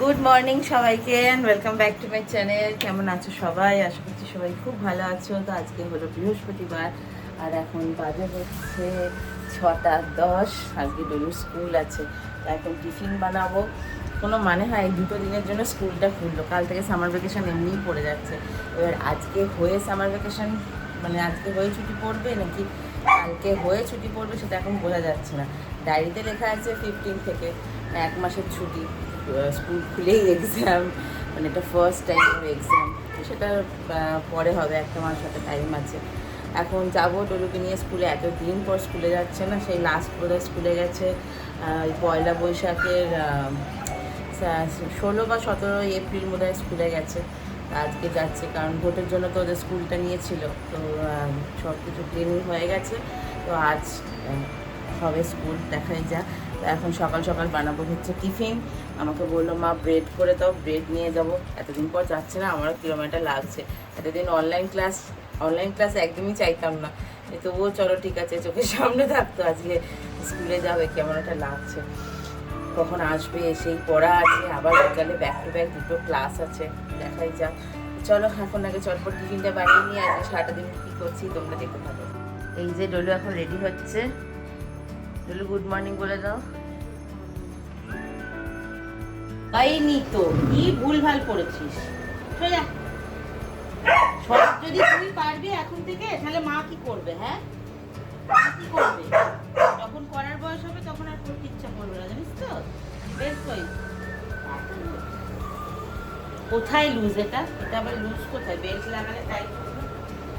Good morning সবাইকে and welcome back to my channel. কেমন আছো সবাই? আশা করছি সবাই খুব ভালো আছো। তো আজকে হলো বৃহস্পতিবার আর এখন বাজে হচ্ছে 6:10। আজকে ডলুর স্কুল আছে, তো এখন টিফিন বানাবো। কোনো মানে হয় এই দুটো দিনের জন্য স্কুলটা খুললো, কাল থেকে সামার ভ্যাকেশন এমনিই পড়ে যাচ্ছে। এবার আজকে হয়ে সামার ভ্যাকেশন মানে আজকে হয়ে ছুটি পড়বে নাকি কালকে হয়ে ছুটি পড়বে সেটা এখন বোঝা যাচ্ছে না। ডায়েরিতে লেখা আছে 15 থেকে, 1 মাসের ছুটি। স্কুল খুলেই এক্সাম, মানে এটা ফার্স্ট টাইম এক্সাম, তো সেটা পরে হবে, 1 মাস হাতে টাইম আছে। এখন যাবো ডলুকে নিয়ে স্কুলে, এতদিন পর স্কুলে যাচ্ছে না, সেই লাস্ট বোধহয় স্কুলে গেছে পয়লা বৈশাখের 16 বা 17 এপ্রিল বোধহয় স্কুলে গেছে। আজকে যাচ্ছে কারণ ভোটের জন্য তো ওদের স্কুলটা নিয়েছিল, তো সব কিছু ক্লিনিং হয়ে গেছে, তো আজ হবে স্কুল, দেখাই যা। তো এখন সকাল সকাল বানাবো হচ্ছে টিফিন। আমাকে বললো মা ব্রেড করে দাও, ব্রেড নিয়ে যাব। এতদিন পর যাচ্ছে না, আমারও কিলোমিটার লাগছে। এতদিন অনলাইন ক্লাস একদমই চাইতাম না, তবুও চলো ঠিক আছে, চোখের সামনে থাকতো। আজকে স্কুলে যাবে, কেমন একটা লাগছে। কখন আসবে, সেই পড়া আছে, আবার বিকালে ব্যাক টু ব্যাক দুটো ক্লাস আছে, দেখাই যাক। চলো এখন আগে চটপট টিফিনটা বানিয়ে নিয়ে আজকে সারাটা দিন কী করছি তোমরা দেখতে থাকো। এই যে ডলু এখন রেডি হচ্ছে। ডলু গুড মর্নিং বলে দাও। পাইনি তো, কি ভুলভাল করেছিস। সব যদি তুই পারবি এখন থেকে, তাহলে মা কি করবে? হ্যাঁ, মা কি করবে? যখন করার বয়স হবে তখন আর করতে ইচ্ছা করবে না, জানিস তো। বেশ কই কোথায় লুজ? এটা আবার লুজ কোথায়? বেল্ট লাগালে টাইট করবে।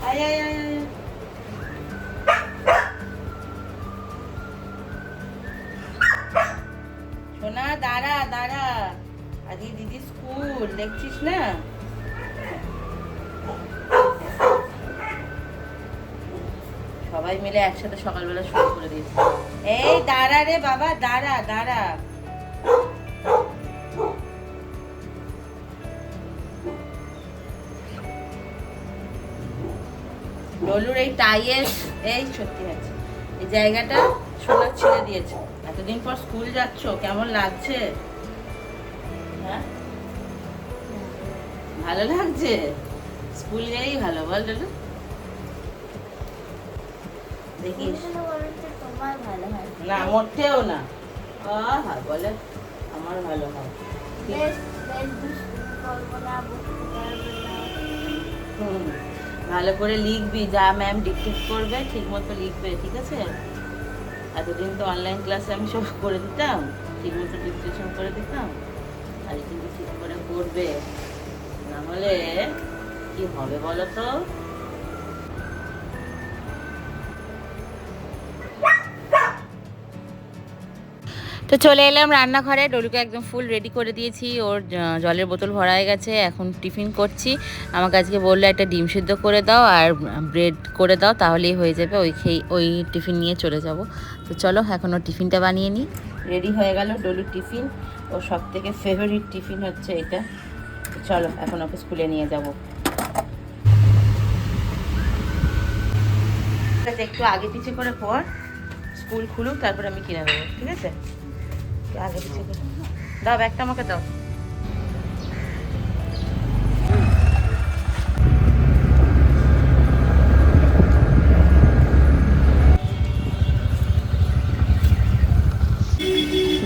আয় আয় আয় আয়। সোনা দাঁড়া দাঁড়া, আজকে দিদি স্কুল দেখছিস না? সবাই মিলে একসাথে সকালবেলা শুরু করে দিয়েছে। এই দাঁড়া রে বাবা, দাঁড়া দাঁড়া। ডলুর এই টাইয়ের এই সত্যি আছে, এই জায়গাটা সোনা ছেড়ে দিয়েছে। এতদিন পর স্কুল যাচ্ছ, কেমন লাগছে? হ্যাঁ, ভালো লাগছে? স্কুল গেলেই ভালো, বল ডলু। দেখিস না, মোটেও না। বলে আমার ভালো হয়। ভালো করে লিখবি, যা ম্যাম ডিকটেট করবে ঠিক মতো লিখবে, ঠিক আছে? এতদিন তো অনলাইন ক্লাসে আমি সব করে দিতাম, ঠিক মতো ডিকটেশন করে দিতাম, আর কিন্তু ঠিক করে করবে, না হলে কি হবে বলো তো? তো চলে এলাম রান্নাঘরে, ডলুকে একদম ফুল রেডি করে দিয়েছি, ওর জলের বোতল ভরা হয়ে গেছে, এখন টিফিন করছি। আমাকে আজকে বললো একটা ডিম সিদ্ধ করে দাও আর ব্রেড করে দাও, তাহলেই হয়ে যাবে, ওই টিফিন নিয়ে চলে যাব। তো চলো এখন ওর টিফিনটা বানিয়ে নিই। রেডি হয়ে গেল ডলুর টিফিন, ওর সব থেকে ফেভারিট টিফিন হচ্ছে এটা। তো চলো এখন ওকে স্কুলে নিয়ে যাব। একটু আগে পিছিয়ে করে পর, স্কুল খুলুক তারপর আমি কিনে দেবো, ঠিক আছে? আগে পিছিয়ে করে দাও, ব্যাগটা আমাকে দাও।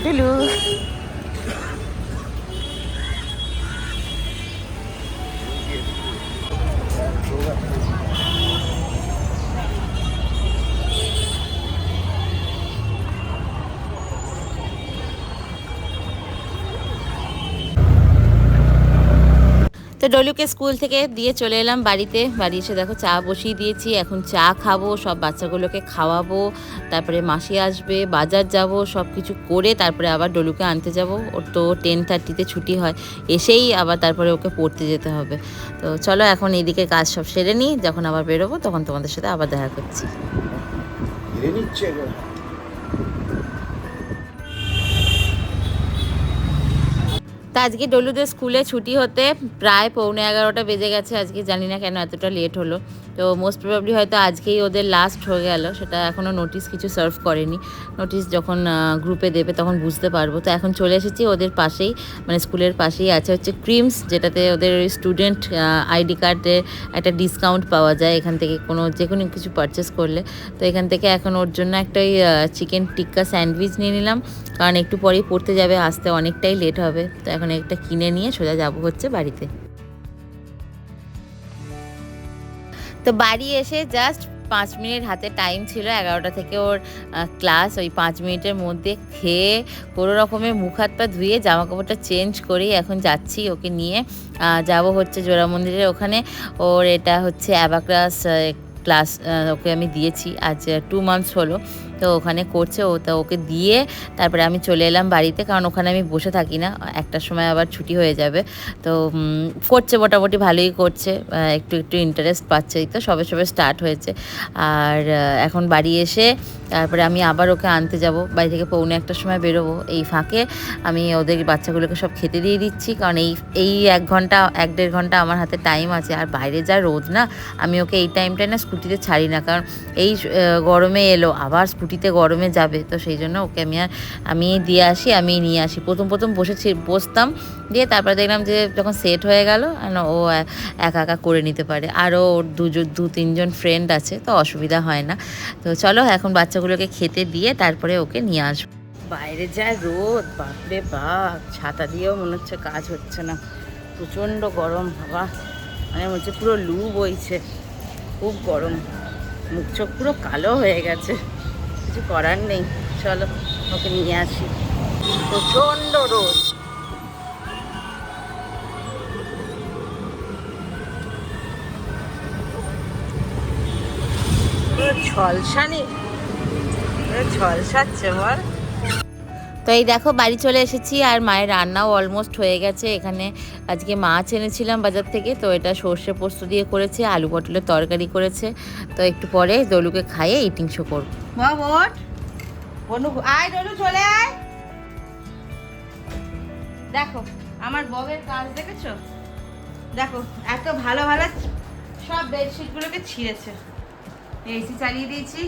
দিলু তো ডলুকে স্কুল থেকে দিয়ে চলে এলাম বাড়িতে। বাড়ি এসে দেখো চা বসিয়ে দিয়েছি, এখন চা খাবো, সব বাচ্চাগুলোকে খাওয়াবো, তারপরে মাসি আসবে, বাজার যাব, সব কিছু করে তারপরে আবার ডলুকে আনতে যাব। ওর তো 10:30-তে ছুটি হয়, এসেই আবার তারপরে ওকে পড়তে যেতে হবে। তো চলো এখন এইদিকে কাজ সব সেরে নিই, যখন আবার বেরোবো তখন তোমাদের সাথে আবার দেখা করছি। তা আজকে ডলুদের স্কুলে ছুটি হতে প্রায় 11:15 বেজে গেছে। আজকে জানি না কেন এতটা লেট হলো, তো মোস্ট প্রবাবলি হয়তো আজকেই ওদের লাস্ট হয়ে গেল, সেটা এখনও নোটিশ কিছু সার্ভ করেনি। নোটিশ যখন গ্রুপে দেবে তখন বুঝতে পারবো। তো এখন চলে এসেছি ওদের পাশেই, মানে স্কুলের পাশেই আছে হচ্ছে ক্রিমস, যেটাতে ওদের স্টুডেন্ট আইডি কার্ডে একটা ডিসকাউন্ট পাওয়া যায় এখান থেকে যে কোনো কিছু পারচেস করলে। তো এখান থেকে এখন ওর জন্য একটা চিকেন টিক্কা স্যান্ডউইচ নিয়ে নিলাম, কারণ একটু পরেই পড়তে যাবে, আসতে অনেকটাই লেট হবে। তো এখন একটা কিনে নিয়ে সোজা যাবো হচ্ছে বাড়িতে। তো বাড়ি এসে জাস্ট 5 মিনিট হাতে টাইম ছিল, 11টা থেকে ওর ক্লাস। ওই 5 মিনিটের মধ্যে খেয়ে কোনো রকমের মুখ হাত পা ধুয়ে জামা কাপড়টা চেঞ্জ করেই এখন যাচ্ছি ওকে নিয়ে। যাব হচ্ছে জোড়া মন্দিরের ওখানে। ওর এটা হচ্ছে অ্যাবাকাস ক্লাস, ওকে আমি দিয়েছি আজ 2 মান্থস হলো। তো ওখানে করছে ও, তো ওকে দিয়ে তারপরে আমি চলে এলাম বাড়িতে, কারণ ওখানে আমি বসে থাকি না, একটার সময় আবার ছুটি হয়ে যাবে। তো করছে, মোটামুটি ভালোই করছে, একটু একটু ইন্টারেস্ট পাচ্ছে, এই তো সবে সবে স্টার্ট হয়েছে। আর এখন বাড়ি এসে তারপরে আমি আবার ওকে আনতে যাব, বাড়ি থেকে 1:45টার সময় বেরোবো। এই ফাঁকে আমি ওদের বাচ্চাগুলোকে সব খেতে দিয়ে দিচ্ছি, কারণ এই 1-1.5 ঘন্টা আমার হাতে টাইম আছে। আর বাইরে যা রোদ না, আমি ওকে এই টাইমটায় না স্কুটিতে ছাড়ি না, কারণ এই গরমে এলো আবার স্কুটিতে গরমে যাবে। তো সেই জন্য ওকে আমি দিয়ে আসি, আমি নিয়ে আসি। প্রথম বসতাম, দিয়ে তারপরে দেখলাম যে যখন সেট হয়ে গেল ও একা একা করে নিতে পারে। আরও ওর 2-3জন ফ্রেন্ড আছে, তো অসুবিধা হয় না। তো চলো এখন বাচ্চাগুলোকে খেতে দিয়ে তারপরে ওকে নিয়ে আসবো। বাইরে যা রোদ, বাপরে বাপ, ছাতা দিয়েও মনে হচ্ছে কাজ হচ্ছে না, প্রচণ্ড গরম হাওয়া, মানে হচ্ছে পুরো লু বইছে, খুব গরম, মুখ চোখ পুরো কালো হয়ে গেছে, কিছু করার নেই। চলো ওকে নিয়ে আসি, প্রচণ্ড রোদ। ঝলসাচ্ছে বল। তো এই দেখো বাড়ি চলে এসেছি, আর মায়ের রান্নাও অলমোস্ট হয়ে গেছে। এখানে আজকে মাছ এনেছিলাম বাজার থেকে, তো এটা সর্ষে পোস্ত দিয়ে করেছে, আলু পটলের তরকারি করেছে। তো একটু পরে দলুকে খাইয়ে ইটিং শো করবো। আয় দলু, চলে আয়। দেখো আমার বউয়ের কাজ দেখেছো, দেখো এত ভালো ভালো সব বেডশিটগুলোকে ছিঁড়েছে। এসি চালিয়ে দিয়েছি,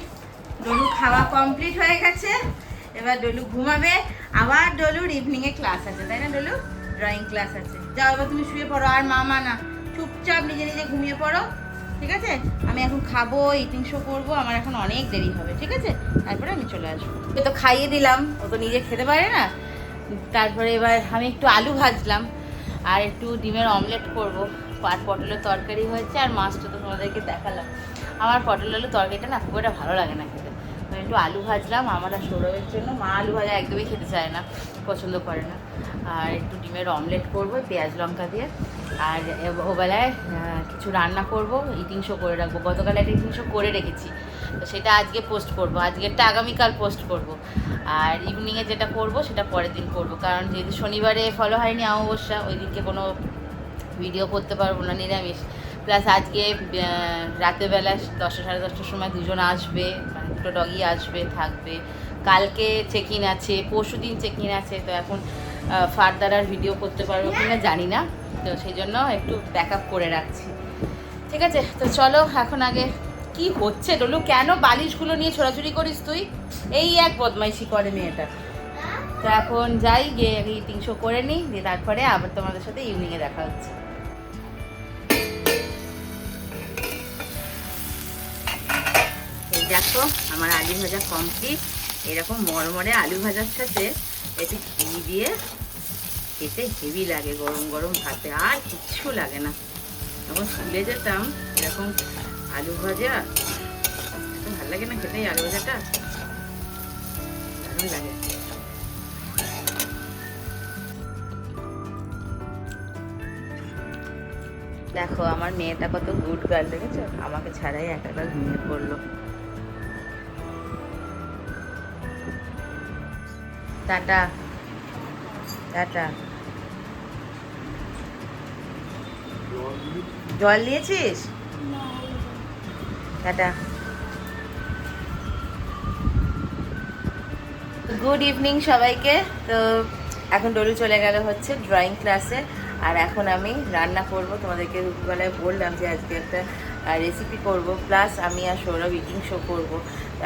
দলু খাওয়া কমপ্লিট হয়ে গেছে, এবার ডলু ঘুমাবে। আবার ডলুর ইভিনিংয়ে ক্লাস আছে, তাই না ডলু? ড্রয়িং ক্লাস আছে। যাও এবার তুমি শুয়ে পড়ো, আর মামা না, চুপচাপ নিজে নিজে ঘুমিয়ে পড়ো, ঠিক আছে? আমি এখন খাবো, ইটিং শো করবো, আমার এখন অনেক দেরি হবে, ঠিক আছে? তারপরে আমি চলে আসবো। ওকে তো খাইয়ে দিলাম, ও তো নিজে খেতে পারে না। তারপরে এবার আমি একটু আলু ভাজলাম, আর একটু ডিমের অমলেট করবো। আর পটলের তরকারি হয়েছে, আর মাছটা তো তোমাদেরকে দেখালাম। আমার পটল আলু তরকারিটা না খুব একটা ভালো লাগে না খেতে, একটু আলু ভাজলাম আমার আর সৌরভের জন্য। মা আলু ভাজা একদমই খেতে চায় না, পছন্দ করে না। আর একটু ডিমের অমলেট করবো পেঁয়াজ লঙ্কা দিয়ে। আর ওবেলায় কিছু রান্না করব, ইটিং শো করে রাখবো। গতকাল একটা ইটিং শো করে রেখেছি, তো সেটা আজকে পোস্ট করবো, আজকেরটা আগামীকাল পোস্ট করব। আর ইভিনিংয়ে যেটা করব সেটা পরের দিন করব, কারণ যেহেতু শনিবারে ফলো হয়নি অমাবস্যা, ওই দিনকে কোনো ভিডিও করতে পারবো না, নিরামিষ। প্লাস আজকে রাতেরবেলা 10-10:30টার সময় 2জন আসবে, মানে 2টো ডগি আসবে, থাকবে। কালকে চেক ইন আছে, পরশু দিন চেক ইন আছে। তো এখন ফার্দার আর ভিডিও করতে পারবো কিনা জানি না, তো সেই জন্য একটু ব্যাক আপ করে রাখছি, ঠিক আছে? তো চলো এখন আগে কি হচ্ছে ডলু, কেন বালিশগুলো নিয়ে ছোড়াছুড়ি করিস তুই? এই এক বদমাইশি করে মেয়েটা। তো এখন যাই, গিয়ে ইটিং শো করে নিই, দিয়ে তারপরে আবার তোমাদের সাথে ইভিনিংয়ে দেখা হচ্ছে। দেখো আমার আলু ভাজা কমপ্লিট। এরকম মরমরে আলু ভাজার সাথে একটু ঘি দিয়ে খেতে হেভি লাগে, গরম গরম ভাতে, আর কিচ্ছু লাগে না। যখন স্কুলে যেতাম এরকম আলু ভাজা এত ভালো লাগে না খেতে, আলু ভাজাটা দারুণ লাগে। দেখো আমার মেয়েটা কত গুড গার্ল, দেখেছো? আমাকে ছাড়াই একা একা ঘুমিয়ে পড়লো। Tata tata. জল দিয়েছিস? টাটা। গুড ইভিনিং সবাইকে। তো এখন ডলু চলে গেল হচ্ছে ড্রয়িং ক্লাসে, আর এখন আমি রান্না করব। তোমাদেরকে দুপুরবেলায় বললাম যে আজকে একটা রেসিপি করব, প্লাস আমি আর সৌরভ ইটিং শো করবো।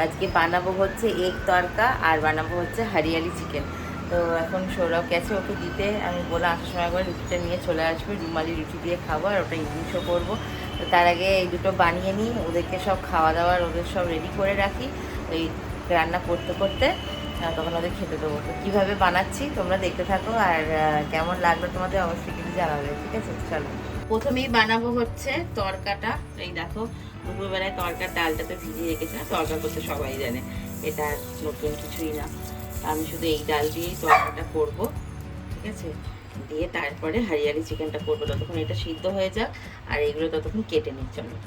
আজকে বানাবো হচ্ছে এগ তরকা আর বানাবো হচ্ছে হরিয়ালি চিকেন। তো এখন সৌরভ গেছে ওকে দিতে, আমি বলে আসার সময় করে রুটিটা নিয়ে চলে আসবে, রুমালি রুটি দিয়ে খাবো আর ওটা ইটিং শো করবো। তো তার আগে এই দুটো বানিয়ে নিই, ওদেরকে সব খাওয়া দাওয়ার ওদের সব রেডি করে রাখি, ওই রান্না করতে করতে তখন ওদের খেতে দেবো। তো কীভাবে বানাচ্ছি তোমরা দেখতে থাকো, আর কেমন লাগলো তোমাদের অবশ্যই কিন্তু জানাবে, ঠিক আছে? চলো, প্রথমেই বানাবো হচ্ছে তরকাটা। এই দেখো দুপুরবেলায় তরকার ডালটা তো ভিজিয়ে রেখেছিলাম, তরকা করতে সবাই জানে, এটা নতুন কিছুই না। আমি শুধু এই ডাল দিয়েই তরকাটা করবো, ঠিক আছে? দিয়ে তারপরে হরিয়ালি চিকেনটা করবো। ততক্ষণ এটা সিদ্ধ হয়ে যাক আর এইগুলো ততক্ষণ কেটে নিচ্ছি। চলো,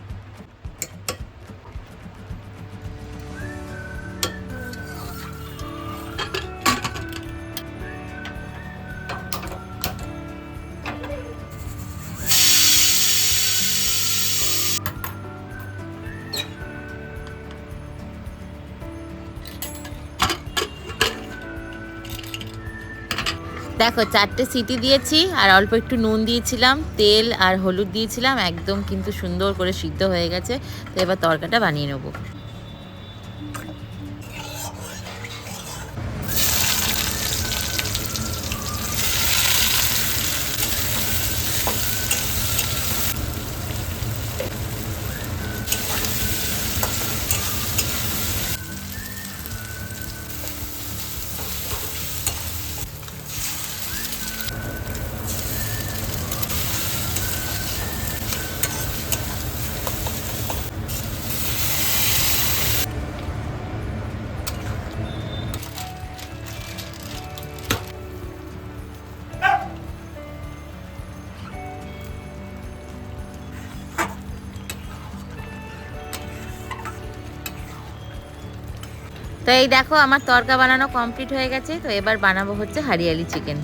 দেখো 4টে সিটি দিয়েছি আর অল্প একটু নুন দিয়েছিলাম, তেল আর হলুদ দিয়েছিলাম, একদম কিন্তু সুন্দর করে সিদ্ধ হয়ে গেছে। তো এবার তরকাটা বানিয়ে নেবো। তো এই দেখো আমার তরকা বানানো কমপ্লিট হয়ে গেছে। তো এবার বানাবো হচ্ছে হরিয়ালি চিকেন।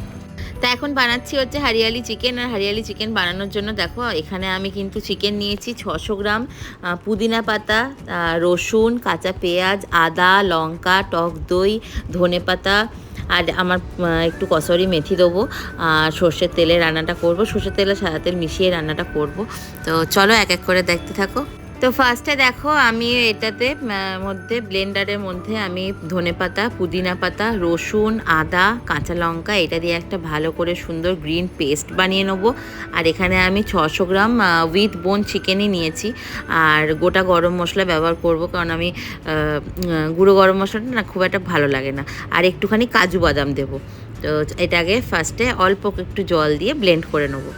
তা এখন বানাচ্ছি হচ্ছে হরিয়ালি চিকেন। আর হরিয়ালি চিকেন বানানোর জন্য দেখো এখানে আমি কিন্তু চিকেন নিয়েছি 600 গ্রাম, পুদিনা পাতা, রসুন, কাঁচা পেঁয়াজ, আদা, লঙ্কা, টক দই, ধনে পাতা, আর আমার একটু কসুরি মেথি দেবো। সর্ষের তেলে রান্নাটা করব, সর্ষের তেল আর সাদা তেল মিশিয়ে রান্নাটা করব। তো চলো এক এক করে দেখতে থাকো। তো ফার্স্টে দেখো আমি এটাতে মধ্যে ব্লেন্ডারের মধ্যে আমি ধনেপাতা, পুদিনা পাতা, রসুন, আদা, কাঁচা লঙ্কা এটা দিয়ে একটা ভালো করে সুন্দর গ্রিন পেস্ট বানিয়ে নেবো। আর এখানে আমি 600 গ্রাম উইথ বোন চিকেনই নিয়েছি। আর গোটা গরম মশলা ব্যবহার করব, কারণ আমি গুঁড়ো গরম মশলাটা না খুব একটা ভালো লাগে না। আর একটুখানি কাজু বাদাম দেবো। তো এটাকে ফার্স্টে অল্প একটু জল দিয়ে ব্লেন্ড করে নেবো।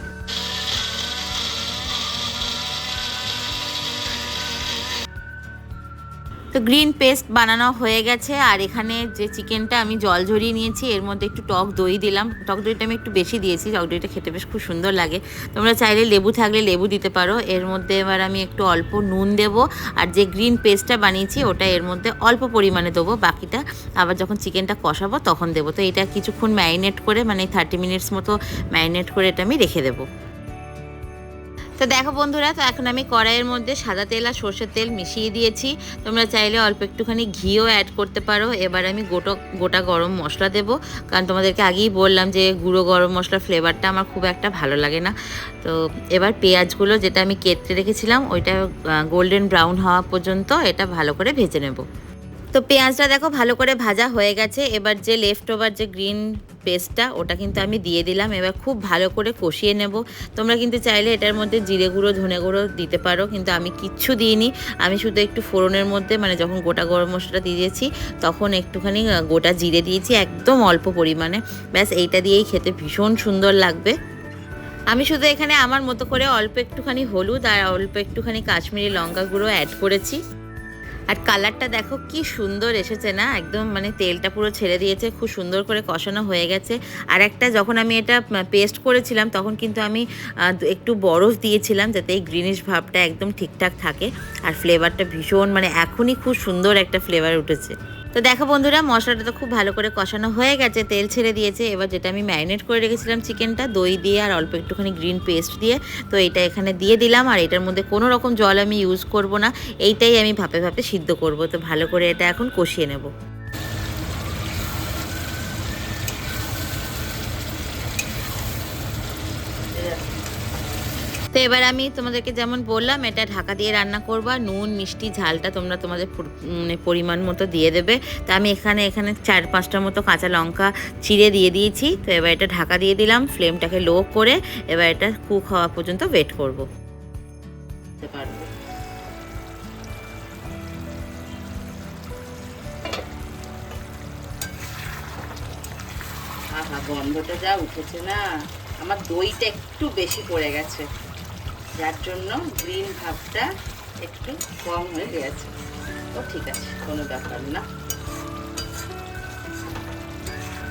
তো গ্রিন পেস্ট বানানো হয়ে গেছে। আর এখানে যে চিকেনটা আমি জল ঝরিয়ে নিয়েছি, এর মধ্যে একটু টক দই দিলাম। টক দইটা আমি একটু বেশি দিয়েছি, টক দইটা খেতে বেশ খুব সুন্দর লাগে। তোমরা চাইলে লেবু থাকলে লেবু দিতে পারো। এর মধ্যে এবার আমি একটু অল্প নুন দেবো, আর যে গ্রিন পেস্টটা বানিয়েছি ওটা এর মধ্যে অল্প পরিমাণে দেবো, বাকিটা আবার যখন চিকেনটা কষাবো তখন দেবো। তো এটা কিছুক্ষণ ম্যারিনেট করে, মানে 30 মিনিটস মতো ম্যারিনেট করে এটা আমি রেখে দেবো। তো দেখো বন্ধুরা, তো এখন আমি কড়াইয়ের মধ্যে সাদা তেল আর সর্ষের তেল মিশিয়ে দিয়েছি। তোমরা চাইলে অল্প একটুখানি ঘিও অ্যাড করতে পারো। এবার আমি গোটা গরম মশলা দেবো, কারণ তোমাদেরকে আগেই বললাম যে গুঁড়ো গরম মশলার ফ্লেভারটা আমার খুব একটা ভালো লাগে না। তো এবার পেঁয়াজগুলো যেটা আমি কেটে রেখেছিলাম ওইটা গোল্ডেন ব্রাউন হওয়া পর্যন্ত এটা ভালো করে ভেজে নেব। তো পেঁয়াজটা দেখো ভালো করে ভাজা হয়ে গেছে। এবার যে লেফট ওভার যে গ্রিন পেস্টটা ওটা কিন্তু আমি দিয়ে দিলাম। এবার খুব ভালো করে কষিয়ে নেব। তোমরা কিন্তু চাইলে এটার মধ্যে জিরে গুঁড়ো, ধনে গুঁড়ো দিতে পারো, কিন্তু আমি কিচ্ছু দিইনি। আমি শুধু একটু ফোড়নের মধ্যে, মানে যখন গোটা গরম মশলাটা দিয়ে দিয়েছি তখন একটুখানি গোটা জিরে দিয়েছি, একদম অল্প পরিমাণে। ব্যাস এইটা দিয়েই খেতে ভীষণ সুন্দর লাগবে। আমি শুধু এখানে আমার মতো করে অল্প একটুখানি হলুদ আর অল্প একটুখানি কাশ্মীরি লঙ্কা গুঁড়ো অ্যাড করেছি। আর কালারটা দেখো কি সুন্দর এসেছে না, একদম মানে তেলটা পুরো ছেড়ে দিয়েছে, খুব সুন্দর করে কষানো হয়ে গেছে। আর একটা যখন আমি এটা পেস্ট করেছিলাম তখন কিন্তু আমি একটু বরফ দিয়েছিলাম, যাতে এই গ্রিনিশ ভাবটা একদম ঠিকঠাক থাকে। আর ফ্লেভারটা ভীষণ, মানে এখনই খুব সুন্দর একটা ফ্লেভার উঠেছে। তো দেখো বন্ধুরা, মশলাটা তো খুব ভালো করে কষানো হয়ে গেছে, তেল ছেড়ে দিয়েছে। এবার যেটা আমি ম্যারিনেট করে রেখেছিলাম চিকেনটা, দই দিয়ে আর অল্প একটুখানি গ্রিন পেস্ট দিয়ে, তো এটা এখানে দিয়ে দিলাম। আর এটার মধ্যে কোনো রকম জল আমি ইউজ করব না, এইটাই আমি ভাপে ভাপে সিদ্ধ করব। তো ভালো করে এটা এখন কষিয়ে নেব। তো এবার আমি তোমাদেরকে যেমন বললাম এটা ঢাকা দিয়ে রান্না করবা, নুন মিষ্টি ঝালটা তোমরা তোমাদের মানে পরিমাণ মতো দিয়ে দেবে। তো আমি এখানে 4-5টার মতো কাঁচা লঙ্কা চিড়ে দিয়ে দিয়েছি। তো এবার এটা ঢাকা দিয়ে দিলাম, ফ্লেমটাকে লো করে এবার এটা কুক হওয়া পর্যন্ত ওয়েট করবো। আহা, গন্ধটা যা উঠেছে না, আমার দইটা একটু বেশি পড়ে গেছে, যার জন্য গ্রিন ভাবটা একটু কম হয়ে গেছে। তো ঠিক আছে, কোনো ব্যাপার না।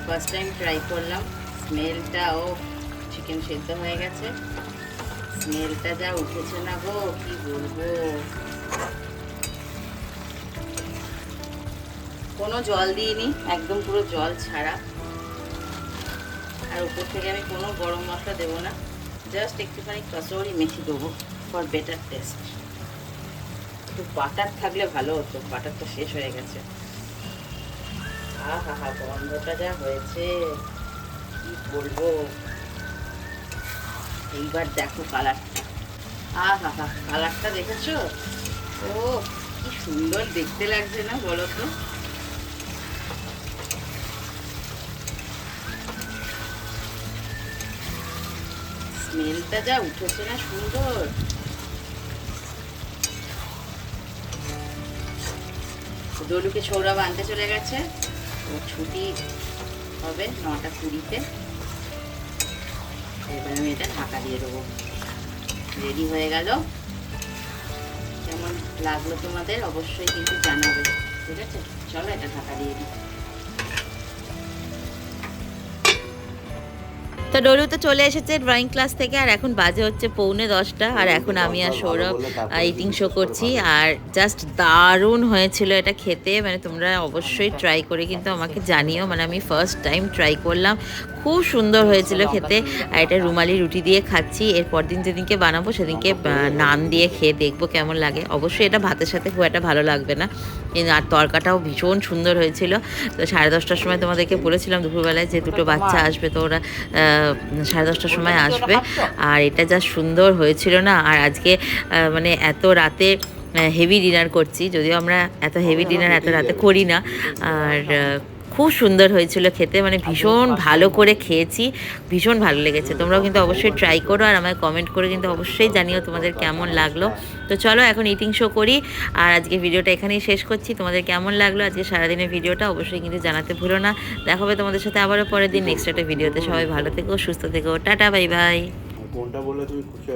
ফার্স্ট টাইম ট্রাই করলাম, স্মেলটাও চিকেন সেদ্ধ হয়ে গেছে, স্মেলটা যা উঠেছে না গো, কি বলবো। কোনো জল দিইনি, একদম পুরো জল ছাড়া। আর উপর থেকে আমি কোনো গরম মশলা দেবো না, জাস্ট একটুখানি কসুরি মেথি দেবো ফর বেটার টেস্ট। একটু বাটার থাকলে ভালো হতো, বাটারটা শেষ হয়ে গেছে। আহা হা, গন্ধটা যা হয়েছে কি বলবো। এইবার দেখো কালারটা, আহা হা, কালারটা দেখেছো? ও কি সুন্দর দেখতে লাগছে না বলো তো। স্মেলটা যা উঠেছে না সুন্দর। দলুকে সৌরভ আনতে চলে গেছে, ও ছুটি হবে 9:20-তে। এবার আমি এটা ঢাকা দিয়ে দেবো। রেডি হয়ে গেল। কেমন লাগলো তোমাদের অবশ্যই কিন্তু জানাবে, ঠিক আছে? চলো এটা ঢাকা দিয়ে দিই। তো ডলু তো চলে এসেছে ড্রয়িং ক্লাস থেকে, আর এখন বাজে হচ্ছে 9:45, আর এখন আমি আর সৌরভ ইটিং শো করছি। আর জাস্ট দারুণ হয়েছিল এটা খেতে, মানে তোমরা অবশ্যই ট্রাই করে কিন্তু আমাকে জানিও। মানে আমি ফার্স্ট টাইম ট্রাই করলাম, খুব সুন্দর হয়েছিল খেতে। আর এটা রুমালি রুটি দিয়ে খাচ্ছি। এরপর দিন যেদিনকে বানাবো সেদিনকে নান দিয়ে খেয়ে দেখবো কেমন লাগে। অবশ্যই এটা ভাতের সাথে খুব একটা ভালো লাগবে না। আর তরকাটাও ভীষণ সুন্দর হয়েছিল। তো 10:30টার সময় তোমাদেরকে বলেছিলাম দুপুরবেলায় যে দুটো বাচ্চা আসবে, তো ওরা 10:30টার সময় আসবে। আর এটা যা সুন্দর হয়েছিল না। আর আজকে মানে এত রাতে হেভি ডিনার করছি, যদিও আমরা এত হেভি ডিনার এত রাতে করি না। আর খুব সুন্দর হয়েছিল খেতে, মানে ভীষণ ভালো করে খেয়েছি, ভীষণ ভালো লেগেছে। তোমরাও কিন্তু অবশ্যই ট্রাই করো, আর আমায় কমেন্ট করে কিন্তু অবশ্যই জানিও তোমাদের কেমন লাগলো। তো চলো এখন ইটিং শো করি। আর আজকে ভিডিওটা এখানেই শেষ করছি। তোমাদের কেমন লাগলো আজকে সারাদিনের ভিডিওটা অবশ্যই কিন্তু জানাতে ভুলো না। দেখা হবে তোমাদের সাথে আবারও পরের দিন নেক্সট একটা ভিডিওতে। সবাই ভালো থেকো, সুস্থ থেকো, টাটা, বাই বাই। কোনটা বললে তুমি খুশি